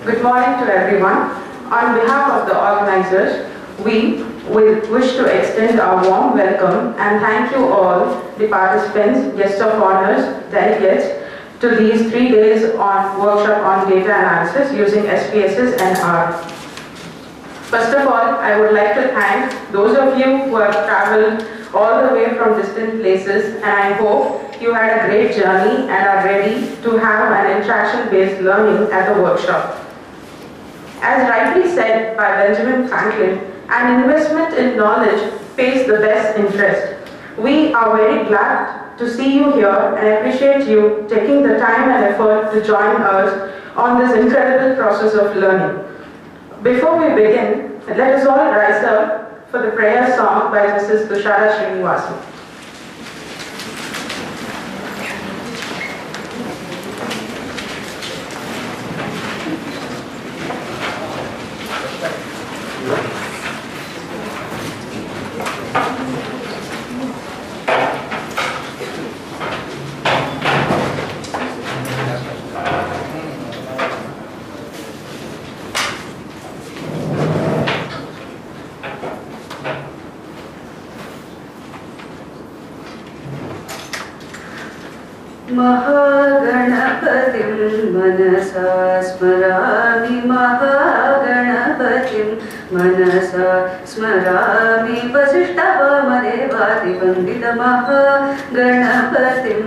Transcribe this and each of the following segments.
Good morning to everyone. On behalf of the organizers, we wish to extend our warm welcome and thank you all, the participants, guests of honors, delegates, to these 3 days on workshop on data analysis using SPSS and R. First of all, I would like to thank those of you who have traveled all the way from distant places, and I hope you had a great journey and are ready to have an interaction-based learning at the workshop. As rightly said by Benjamin Franklin, an investment in knowledge pays the best interest. We are very glad to see you here and appreciate you taking the time and effort to join us on this incredible process of learning. Before we begin, let us all rise up for the prayer song by Mrs. Tushara Srinivasan. महागणपतिं मनसा स्मरामि महागणपतिं मनसा स्मरामि वसिष्ठवामदेवादिवन्दितमहागणपतिं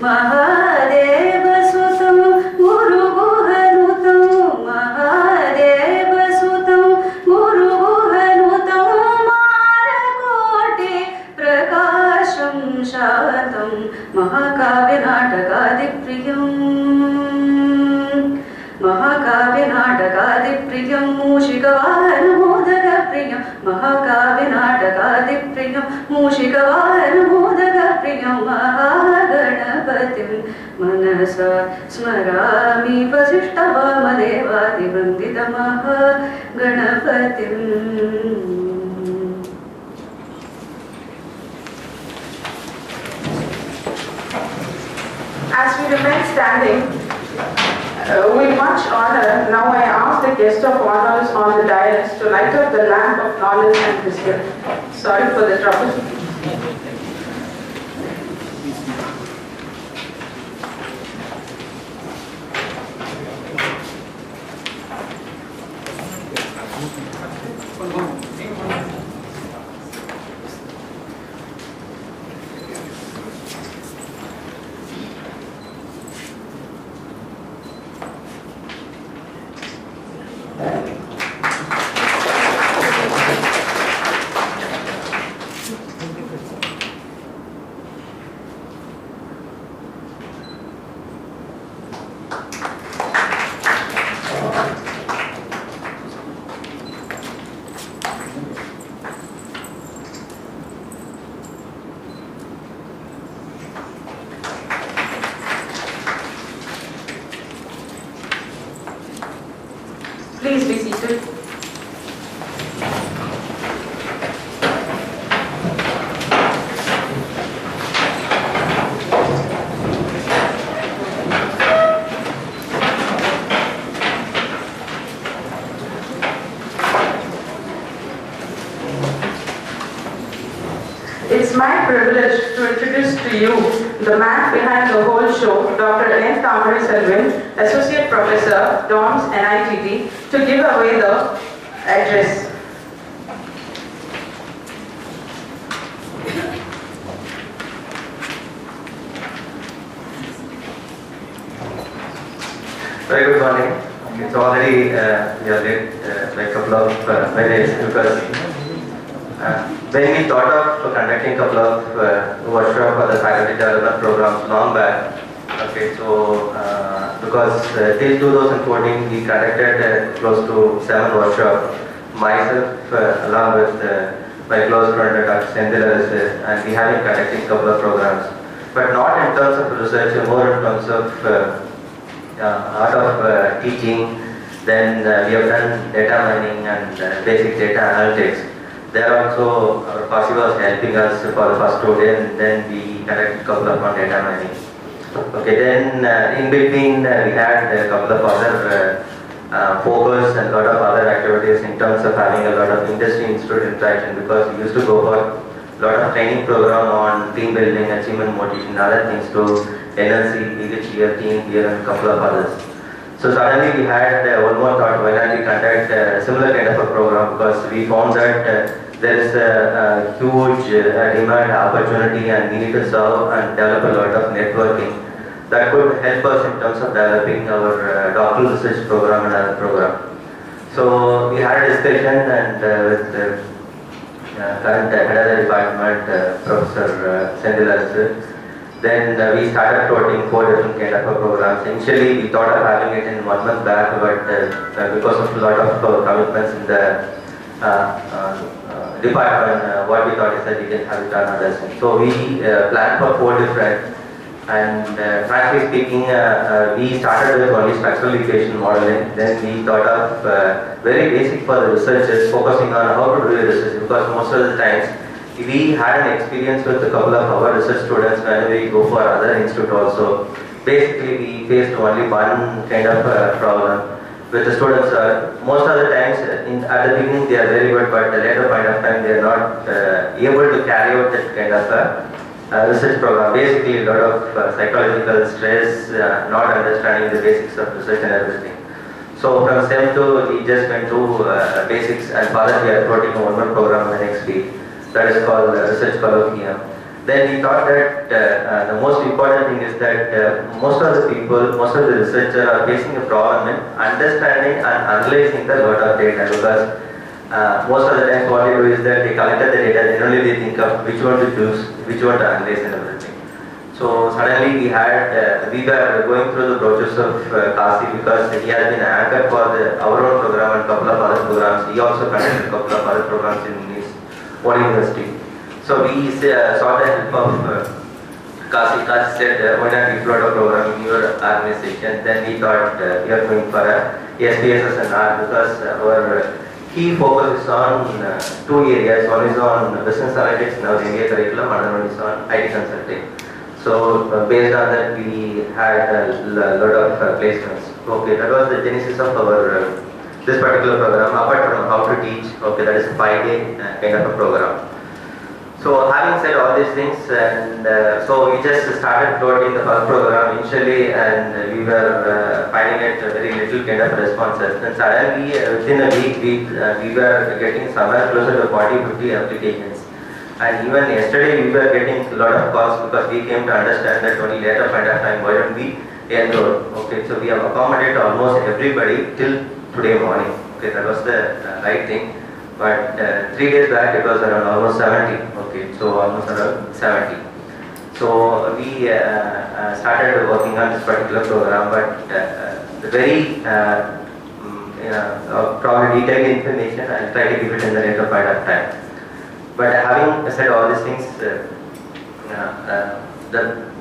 महादेवसुतं गुरुगुहनुतं महादेवसुतं गुरुगुहनुतं मारकोटि प्रकाशं शान्तं महाकाव्यनाटकादिप्रियं मूषिकवाहनमोदकप्रियं महाकाव्यनाटकादिप्रियं मूषिकवाहनमोदकप्रियं महागणपतिं मनसा स्मरामि वसिष्ठवामदेवादिवन्दितमहागणपतिम्. As we remain standing, with much honor, now I ask the guest of honors on the dais to light up the lamp of knowledge and wisdom. Sorry for the trouble. Please be seated. It's my privilege to introduce to you the man behind the whole show, Dr. N. Thamari Selvan, Associate Professor, DOMS, NITT, to give away the address. Very good morning. It's already we have did like a couple of minutes because when we thought of conducting a couple of workshops for the faculty development programs long back. Okay, so because till 2014 we conducted close to 7 workshops. Myself along with my close friend Dr. Senthil, and we have been conducting a couple of programs, but not in terms of research, more in terms of art of teaching. Then we have done data mining and basic data analytics. There also our Pasi was helping us for the first 2 days, and then we conducted a couple of on data mining. Okay, then in between we had a couple of other focus and a lot of other activities in terms of having a lot of industry-institute interaction, because we used to go for a lot of training program on team building, achievement motivation, other things to NLC, EHCL, team here and a couple of others. So suddenly we had one more thought, why not we conduct a similar kind of a program, because we found that there is a huge demand, opportunity, and we need to serve and develop a lot of networking that could help us in terms of developing our doctoral research program and other program. So we had a discussion and with the current head of the department, Professor Senthil. Then we started floating 4 different kind of programs. Initially we thought of having it in 1 month back, but because of a lot of commitments in the department, what we thought is that we can have it on others. So we planned for 4 different. And frankly speaking, we started with only structural equation modeling. Then we thought of very basic for the researchers, focusing on how to do research, because most of the times we had an experience with a couple of our research students when we go for other institute also. Basically, we faced only one kind of problem with the students. Most of the times, at the beginning they are very good, but at the later point of time they are not able to carry out that kind of research program. Basically, a lot of psychological stress, not understanding the basics of research and everything. So from STEM to we just went to basics, and for that we are floating a 1 month program the next week. That is called Research Colloquium. Then we thought that the most important thing is that most of the people, most of the researchers are facing a problem in understanding and analyzing the lot of data, because most of the times what they do is that they collected the data, then only they think of which one to choose, which one to analyze and everything. So suddenly we were going through the process of Kasi, because he has been anchored for our own program and couple of other programs. He also conducted a couple of other programs in his own university. So we sought the help of Kasi. Kasi said, why not we float a program in your organization? Then we thought we are going for a SPSS and R, because our key focus is on 2 areas. One is on business analytics in our MBA curriculum, another one is on IT consulting. So based on that, we had a lot of placements. Okay, that was the genesis of our this particular program. Apart from how to teach, okay, that is a 5-day kind of a program. So having said all these things, and so we just started floating the first program initially, and we were finding it very little kind of responses. Then suddenly within a week we were getting somewhere closer to 40-50 applications. And even yesterday we were getting a lot of calls, because we came to understand that only later point of time why don't we enroll. Okay, so we have accommodated almost everybody till today morning. Okay, that was the right thing. But 3 days back it was around almost 70. Okay, so almost around 70. So we started working on this particular program, but the very probably detailed information I'll try to give it in the later point of time. But having said all these things, the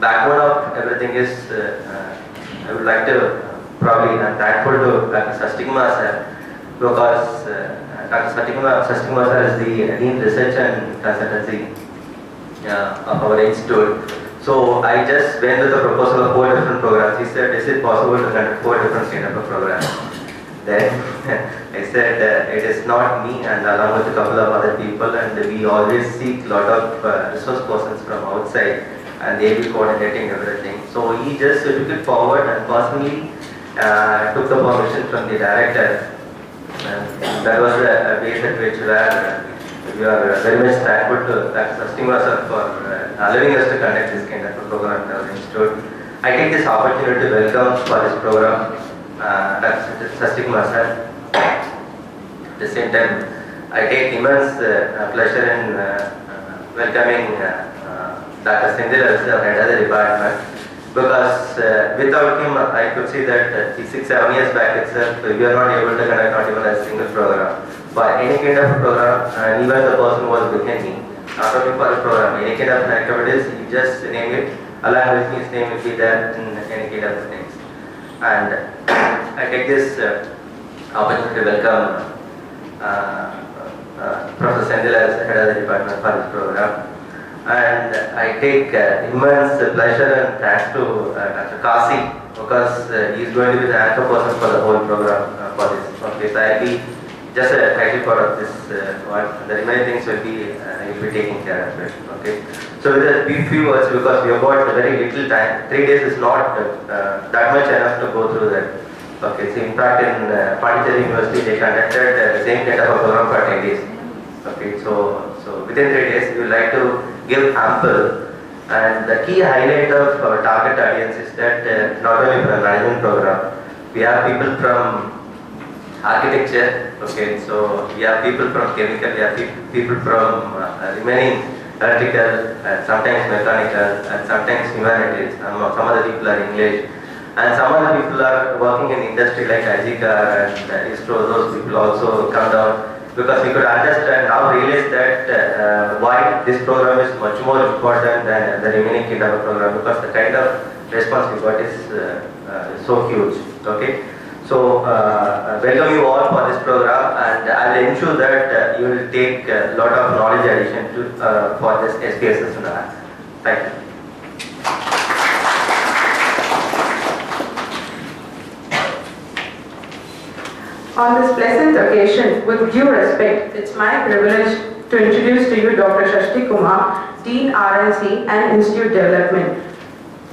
backbone of everything is I would like to probably I'm thankful to Dr. Sastigma sir, because Dr. Sastigma sir is the Dean Research and Consultancy of our institute. So I just went with the proposal of 4 different programs. He said, is it possible to conduct 4 different kind of programs? Then I said, it is not me, and along with a couple of other people, and we always seek a lot of resource persons from outside, and they will be coordinating everything. So he just took it forward and personally took the permission from the director. And that was a base at which we are very much thankful to Dr. Sastigma sir for allowing us to conduct this kind of a program in our institute. I take this opportunity to welcome for this program Dr. Sastikma sir. At the same time, I take immense pleasure in welcoming Dr. Sindhil sir, head of the department, because without him, I could see that 6-7 years back itself, we are not able to conduct not even a single program. For any kind of program, and even the person who was behind me, not only for the program, any kind of activities, you just name it, along with his name will be there in any kind of things. And I take this opportunity to welcome Professor Sendil as head of the department for this program. And I take immense pleasure and thanks to Dr. Kasi, because he is going to be the anchor person for the whole program for this. Okay, so I will be just a title part of this one. The remaining things will be I will be taking care of it. Okay. So with a few words, because we have got very little time. 3 days is not that much enough to go through that. Okay. So in fact, in Pondicherry University, they conducted the same kind of a program for 10 days. Okay. So within 3 days, we would like to give ample. And the key highlight of our target audience is that not only for a management program, we have people from architecture, okay, so we have people from chemical, we have people from remaining electrical, and sometimes mechanical, and sometimes humanities, some other people are English, and some other people are working in industry like Ajika and ISRO. Those people also come down, because we could understand, now realize that why this program is much more important than the remaining kind of a program, because the kind of response we got is so huge, okay. So, welcome you all for this program, and I will ensure that you will take a lot of knowledge addition to for this SPSS. Thank you. On this pleasant occasion, with due respect, it's my privilege to introduce to you Dr. Shashti Kumar, Dean RNC and Institute Development.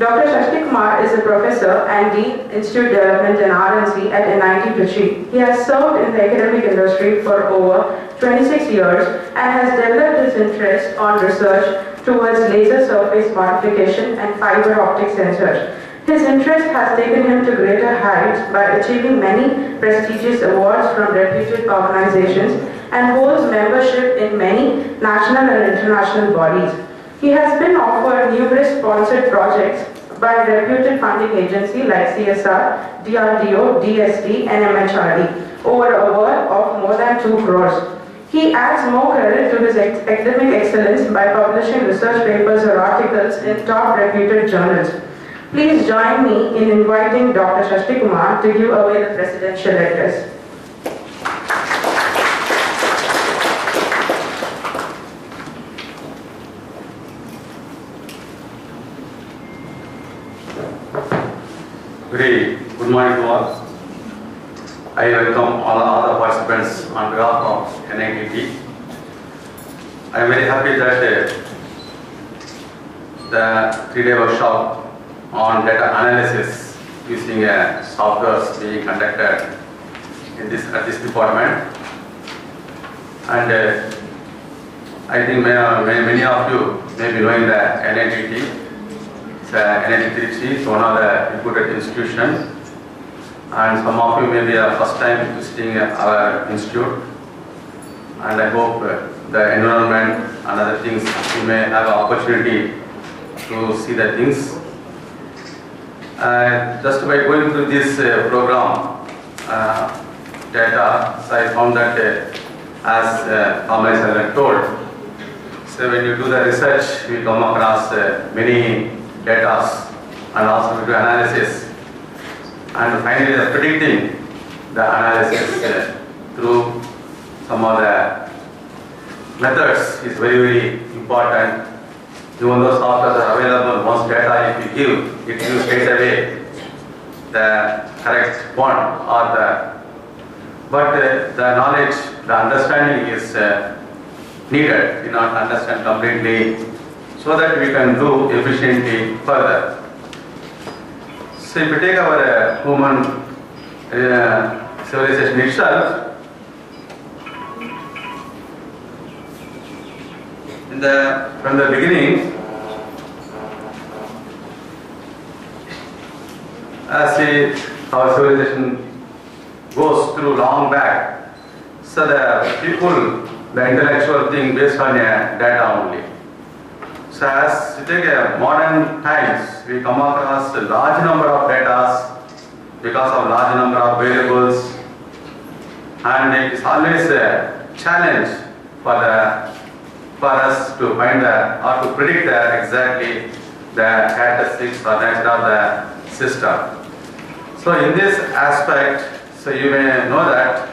Dr. Shashti Kumar is a professor and Dean Institute Development and RNC at NIT Trichy. He has served in the academic industry for over 26 years and has developed his interest on research towards laser surface modification and fiber optic sensors. His interest has taken him to greater heights by achieving many prestigious awards from reputed organizations and holds membership in many national and international bodies. He has been offered numerous sponsored projects by reputed funding agencies like CSR, DRDO, DSD, and MHRD, over a worth of more than 2 crores. He adds more credit to his academic excellence by publishing research papers or articles in top reputed journals. Please join me in inviting Dr. Shashti Kumar to give away the presidential address. Very good morning to all. I welcome all the participants on behalf of NIT. I am very happy that the 3-day workshop on data analysis using software being conducted at this department. And I think many of you may be knowing the NIT. NIT Trichy is one of the reputed institutions, and some of you may be the first time visiting our institute, and I hope the environment and other things you may have an opportunity to see the things. Just by going through this program data, so I found that as Thomas has told, so when you do the research, we come across many data and also we do analysis, and finally the predicting the analysis through some of the methods is very important. Even though software are available, once data if you give, it gives straight away the correct one or but the knowledge, the understanding is needed in order to understand completely, so that we can do efficiently further. So if we take our human civilization itself, from the beginning, as our civilization goes through long back. So the people, the intellectual thing based on data only. So as you take modern times, we come across a large number of data because of large number of variables, and it is always a challenge for us to find or to predict exactly the characteristics or nature of the system. So in this aspect, so you may know that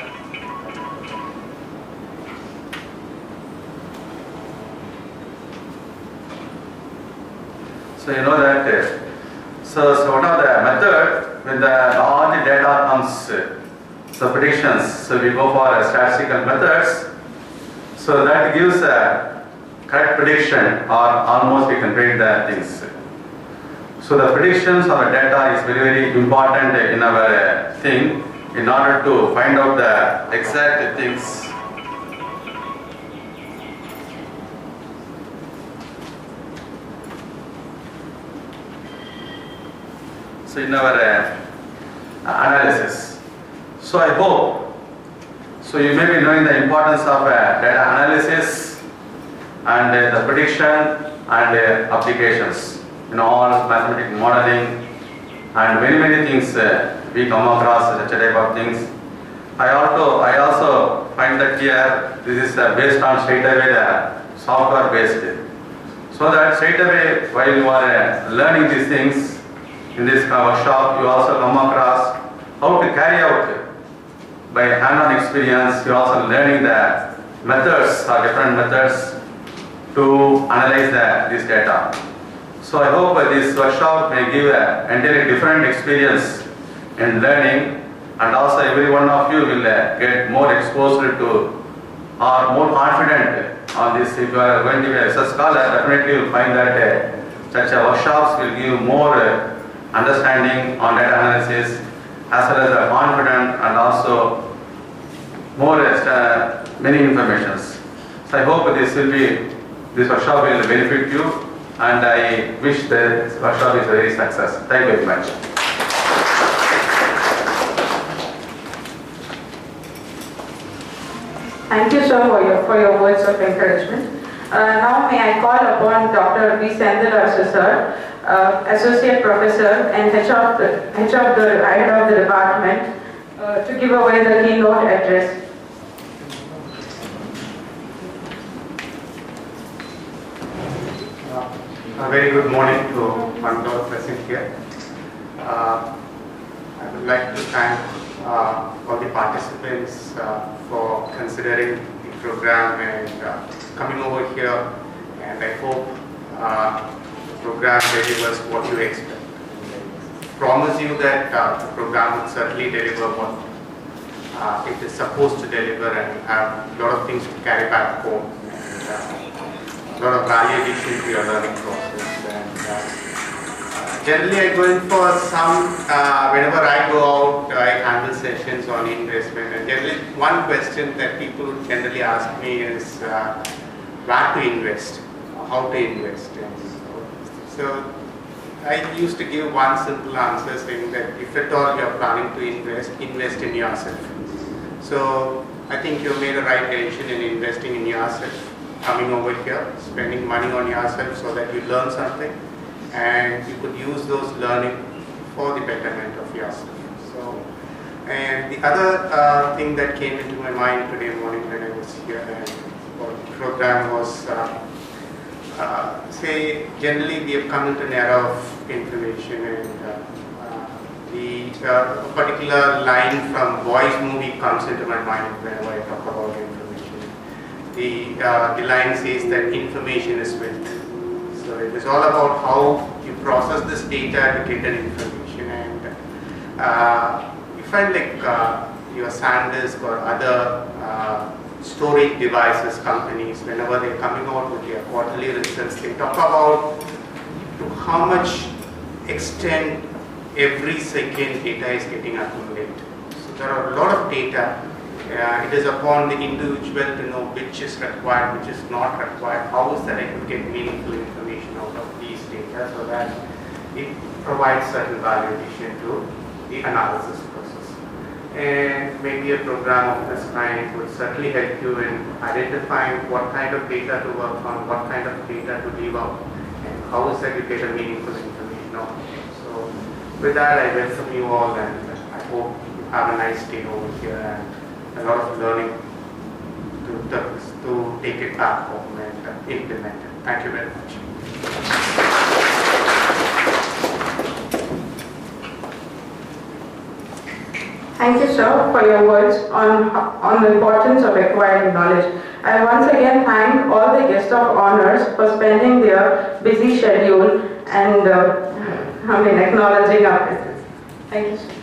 so one of the method when the large data comes, so predictions, so we go for statistical methods, so that gives a correct prediction or almost we can predict the things. So the predictions of the data is very, very important in our thing in order to find out the exact things. So in our analysis. So I hope, so you may be knowing the importance of data analysis and the prediction and applications in all mathematical modeling and many things we come across such a type of things. I also find that here this is based on straight away the software based, so that straight away while you are learning these things in this workshop, you also come across how to carry out by hand-on experience. You are also learning the methods or different methods to analyze this data. So I hope this workshop may give an entirely different experience in learning, and also every one of you will get more exposed to or more confident on this. If you are going to be a research scholar, definitely you will find that such workshops will give more understanding on data analysis as well as the confident and also more many informations. So I hope this workshop will benefit you, and I wish this workshop is a very success. Thank you very much. Thank you, sir, for your words of encouragement. Now may I call upon Dr. B. Senthilarasu, sir, Associate Professor and Head of the Department, to give away the keynote address. A very good morning to one of present here. I would like to thank all the participants for considering the program and coming over here, and I hope the program delivers what you expect. Promise you that the program will certainly deliver what it is supposed to deliver, and have a lot of things to carry back home, and a lot of value addition to your learning process. And generally I go in for some, whenever I go out, I handle sessions on investment, and generally one question that people generally ask me is where to invest, how to invest. And so I used to give one simple answer saying that if at all you are planning to invest in yourself. So I think you made a right decision in investing in yourself, coming over here, spending money on yourself so that you learn something and you could use those learning for the betterment of yourself. So, and the other thing that came into my mind today morning when I was here and the program was, say generally we have come into an era of information, and the particular line from Boy's movie comes into my mind whenever I talk about information. The line says that information is wealth. So it is all about how you process this data to get an information, and you find like your SanDisk or other storage devices companies, whenever they're coming out with their quarterly results, they talk about to how much extent every second data is getting accumulated. So there are a lot of data. It is upon the individual to know which is required, which is not required. How is that I could get meaningful information out of these data so that it provides certain value addition to the analysis process. And maybe a program of this kind would certainly help you in identifying what kind of data to work on, what kind of data to leave out, and how is that you get a meaningful information out. So with that, I welcome you all, and I hope you have a nice day over here and a lot of learning to take it back home and implement it. Thank you very much. Thank you, sir, for your words on the importance of acquiring knowledge. I once again thank all the guests of honors for spending their busy schedule and acknowledging our presence. Thank you, sir.